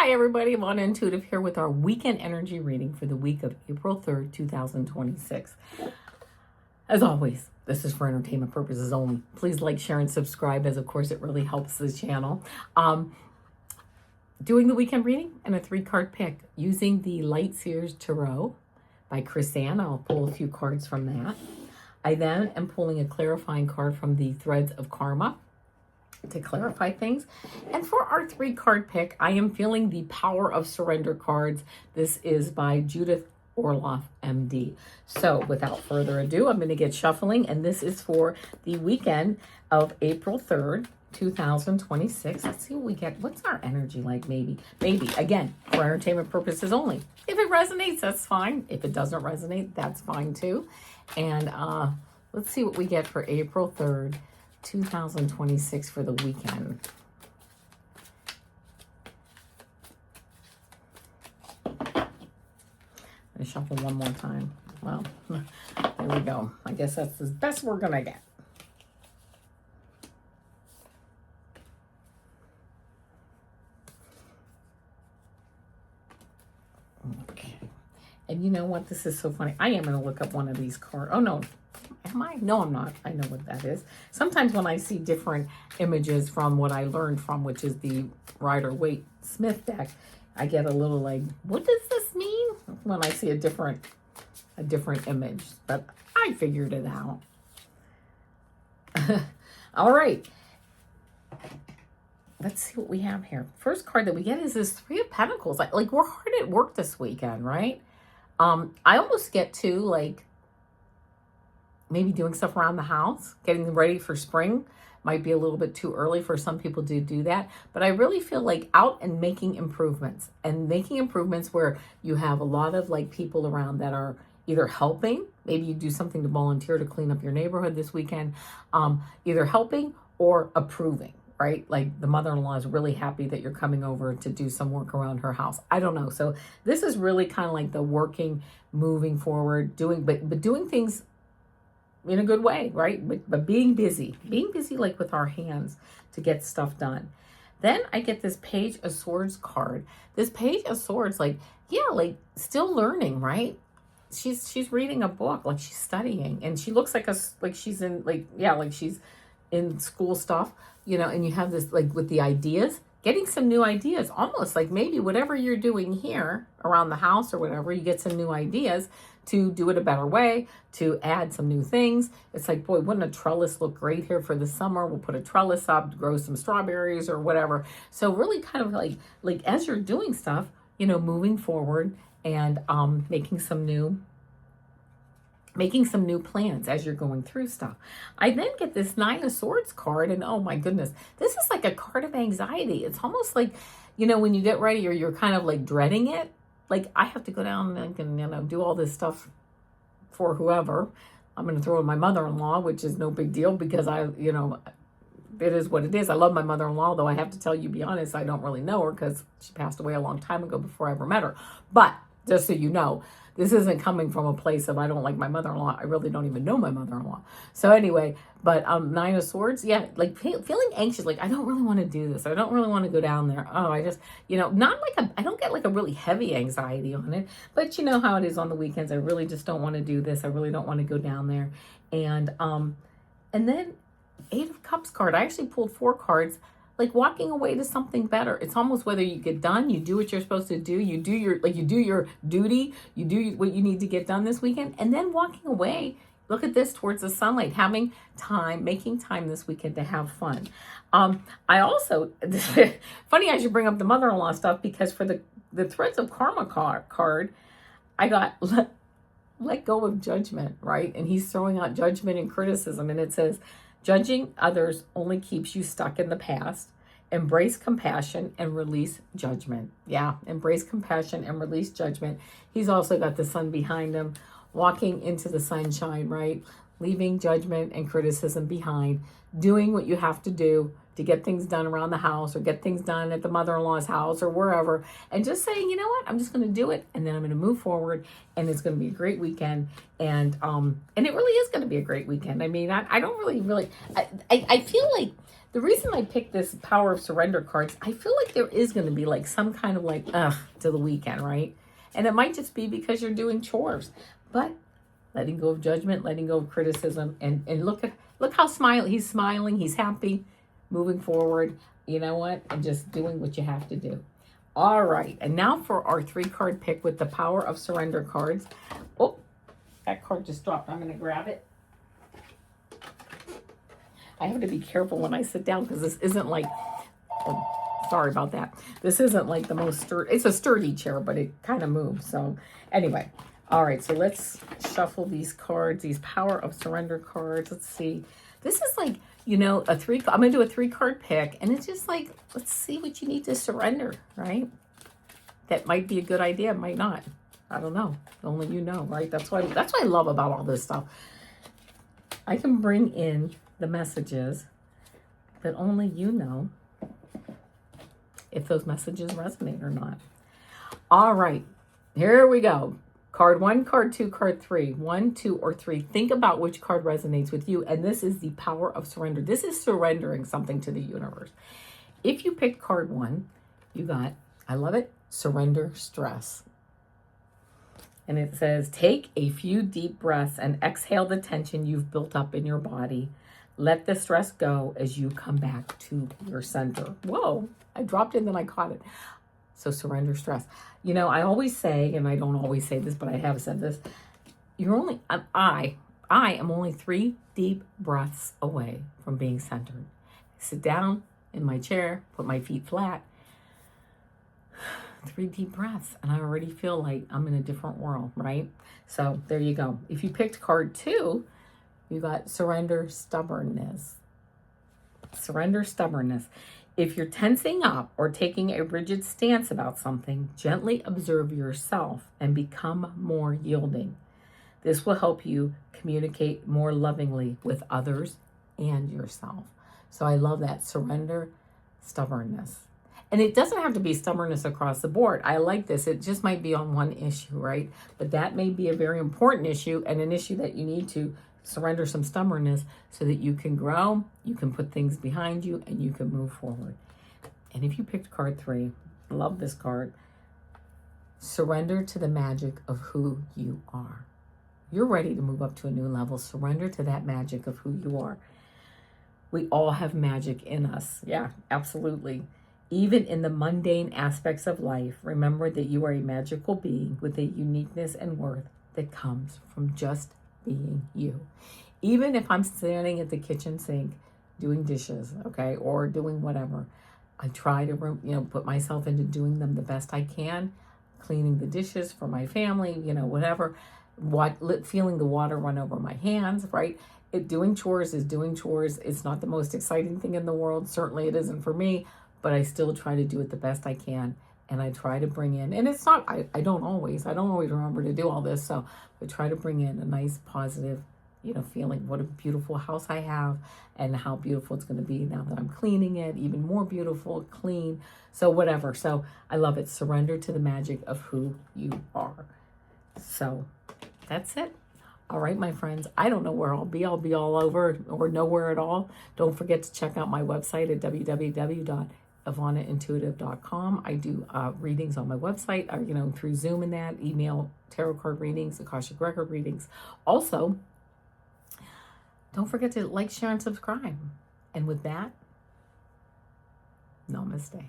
Hi everybody, Avana Intuitive here with our weekend energy reading for the week of April 3rd, 2026. As always, this is for entertainment purposes only. Please like, share, and subscribe, as of course it really helps the channel. Doing the weekend reading and a 3-card pick using the Light Seers Tarot by Chrisanne. I'll pull a few cards from that. I then am pulling a clarifying card from the Threads of Karma to clarify things. And for our 3-card pick, I am feeling the Power of Surrender cards. This is by Judith Orloff, MD. So without further ado, I'm going to get shuffling, and this is for the weekend of April 3rd, 2026. Let's see what we get. What's our energy like? Maybe, again, for entertainment purposes only. If it resonates, that's fine. If it doesn't resonate, that's fine too. And let's see what we get for April 3rd, 2026 for the weekend. I'm going to shuffle one more time. Well, there we go. I guess that's the best we're going to get. Okay. And you know what? This is so funny. I am going to look up one of these cards. Oh, no. Am I? No, I'm not. I know what that is. Sometimes when I see different images from what I learned from, which is the Rider-Waite-Smith deck, I get a little like, what does this mean? When I see a different image. But I figured it out. All right. Let's see what we have here. First card that we get is this 3 of Pentacles. Like we're hard at work this weekend, right? I almost get to like maybe doing stuff around the house, getting ready for spring. Might be a little bit too early for some people to do that, but I really feel like out and making improvements where you have a lot of like people around that are either helping. Maybe you do something to volunteer to clean up your neighborhood this weekend, either helping or approving, right? Like the mother-in-law is really happy that you're coming over to do some work around her house. I don't know. So this is really kind of like the working, moving forward, but doing things in a good way, right? But being busy like with our hands to get stuff done. Then I get this Page of Swords card. This Page of Swords, like, yeah, like still learning, right? She's reading a book, like she's studying, and she looks like she's in like she's in school stuff, you know, and you have this like with the ideas, getting some new ideas, almost like maybe whatever you're doing here around the house or whatever, you get some new ideas to do it a better way, to add some new things. It's like, boy, wouldn't a trellis look great here for the summer? We'll put a trellis up, grow some strawberries or whatever. So really kind of like as you're doing stuff, you know, moving forward and making some new plans as you're going through stuff. I then get this 9 of Swords card, and oh my goodness, this is like a card of anxiety. It's almost like, you know, when you get ready or you're kind of like dreading it. Like I have to go down and you know, do all this stuff for whoever. I'm going to throw in my mother-in-law, which is no big deal because you know, it is what it is. I love my mother-in-law, though I have to tell you, be honest, I don't really know her because she passed away a long time ago before I ever met her. But just so you know, this isn't coming from a place of I don't like my mother-in-law. I really don't even know my mother-in-law. So anyway, but 9 of Swords, yeah, like feeling anxious, like I don't really want to do this. I don't really want to go down there. Oh, I just, you know, not like I don't get like a really heavy anxiety on it, but you know how it is on the weekends. I really just don't want to do this. I really don't want to go down there. And then 8 of Cups card. I actually pulled 4 cards. Like walking away to something better. It's almost whether you get done, you do what you're supposed to do, you do your duty, you do what you need to get done this weekend, and then walking away, look at this, towards the sunlight, having time, making time this weekend to have fun. I also, funny I should bring up the mother-in-law stuff because for the Threads of Karma card, I got let go of judgment, right? And he's throwing out judgment and criticism, and it says, judging others only keeps you stuck in the past. Embrace compassion and release judgment. Yeah, embrace compassion and release judgment. He's also got the sun behind him, walking into the sunshine, right? Leaving judgment and criticism behind, doing what you have to do to get things done around the house or get things done at the mother-in-law's house or wherever, and just saying, you know what, I'm just going to do it, and then I'm going to move forward, and it's going to be a great weekend, and it really is going to be a great weekend. I mean, I don't really, I feel like the reason I picked this Power of Surrender cards, I feel like there is going to be like some kind of like, to the weekend, right? And it might just be because you're doing chores. But letting go of judgment, letting go of criticism, and look how he's smiling, he's happy, moving forward. You know what? And just doing what you have to do. All right, and now for our 3-card pick with the Power of Surrender cards. Oh, that card just dropped. I'm going to grab it. I have to be careful when I sit down because this isn't like, oh, sorry about that. This isn't like the most sturdy, it's a sturdy chair, but it kind of moves. So anyway, all right, so let's shuffle these cards, these Power of Surrender cards. Let's see. This is like, I'm going to do a 3-card pick, and it's just like, let's see what you need to surrender, right? That might be a good idea, might not. I don't know. Only you know, right? That's what I love about all this stuff. I can bring in the messages that only you know if those messages resonate or not. All right, here we go. Card 1, card 2, card 3. 1, 2, or 3. Think about which card resonates with you. And this is the Power of Surrender. This is surrendering something to the universe. If you picked card 1, you got, I love it, surrender stress. And it says, take a few deep breaths and exhale the tension you've built up in your body. Let the stress go as you come back to your center. Whoa, I dropped it and then I caught it. So surrender stress. I always say, and I don't always say this, but I have said this, I am only 3 deep breaths away from being centered. Sit down in my chair, put my feet flat, 3 deep breaths, and I already feel like I'm in a different world, right? So there you go. If you picked card 2, you got surrender stubbornness. Surrender stubbornness. If you're tensing up or taking a rigid stance about something, gently observe yourself and become more yielding. This will help you communicate more lovingly with others and yourself. So I love that. Surrender stubbornness. And it doesn't have to be stubbornness across the board. I like this. It just might be on one issue, right? But that may be a very important issue and an issue that you need to surrender some stubbornness so that you can grow, you can put things behind you, and you can move forward. And if you picked card 3, love this card, surrender to the magic of who you are. You're ready to move up to a new level. Surrender to that magic of who you are. We all have magic in us. Yeah, absolutely. Even in the mundane aspects of life, remember that you are a magical being with a uniqueness and worth that comes from just being you. Even if I'm standing at the kitchen sink doing dishes, okay, or doing whatever, I try to, put myself into doing them the best I can, cleaning the dishes for my family, whatever, feeling the water run over my hands, right? Doing chores is doing chores. It's not the most exciting thing in the world. Certainly it isn't for me, but I still try to do it the best I can. And I try to bring in, and it's not, I don't always remember to do all this. So I try to bring in a nice positive, feeling. What a beautiful house I have and how beautiful it's going to be now that I'm cleaning it, even more beautiful, clean. So whatever. So I love it. Surrender to the magic of who you are. So that's it. All right, my friends, I don't know where I'll be. I'll be all over or nowhere at all. Don't forget to check out my website at www.avanaintuitive.com. I do readings on my website, through Zoom and that, email, tarot card readings, Akashic record readings. Also, don't forget to like, share, and subscribe. And with that, namaste.